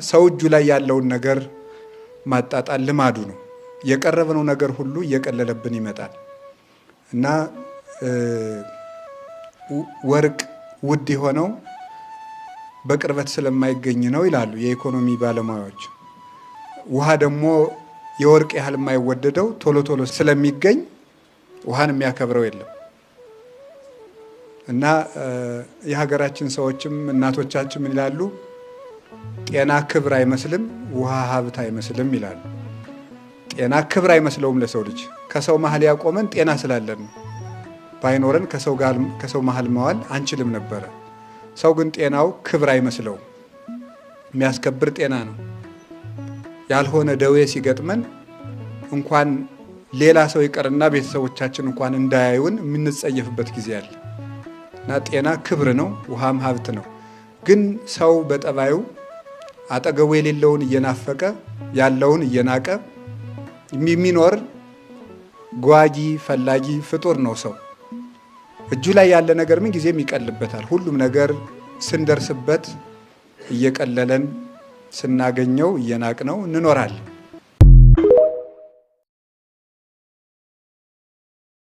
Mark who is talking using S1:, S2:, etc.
S1: ሰው እጁ ላይ ያለውን ነገር ማጣጣል ልማዱ ነው። የቀረበነው ነገር ሁሉ እየቀለለብን ይመጣል እና ወርቅ ውድ የሆነው በቅርበት ስለማይገኝ ነው ይላሉ የኢኮኖሚ ባለሙያዎች። ውሃ ደግሞ የወርቅ ያህል የማይወደደው ቶሎ ቶሎ ስለሚገኝ ውሃን የሚያከብረው የለም እና የሀገራችን ሰዎችም እናቶቻችን ምን ይላሉ? ጤና ክብር አይመስልም፣ ውሃ ሀብት አይመስልም ይላሉ። ጤና ክብር አይመስለውም ለሰው ልጅ። ከሰው መሀል ያቆመን ጤና ስላለን ነው። ባይኖረን ከሰው መሀል መዋል አንችልም ነበረ። ሰው ግን ጤናው ክብር አይመስለውም። የሚያስከብር ጤና ነው። ያልሆነ ደዌ ሲገጥመን እንኳን ሌላ ሰው ይቀርና ቤተሰቦቻችን እንኳን እንዳያዩን የምንጸየፍበት ጊዜ አለ እና ጤና ክብር ነው፣ ውሃም ሀብት ነው። ግን ሰው በጠባዩ አጠገቡ የሌለውን እየናፈቀ ያለውን እየናቀ የሚኖር ጓጊ ፈላጊ ፍጡር ነው ሰው። እጁ ላይ ያለ ነገር ምን ጊዜም ይቀልበታል። ሁሉም ነገር ስንደርስበት እየቀለለን ስናገኘው እየናቅነው እንኖራለን።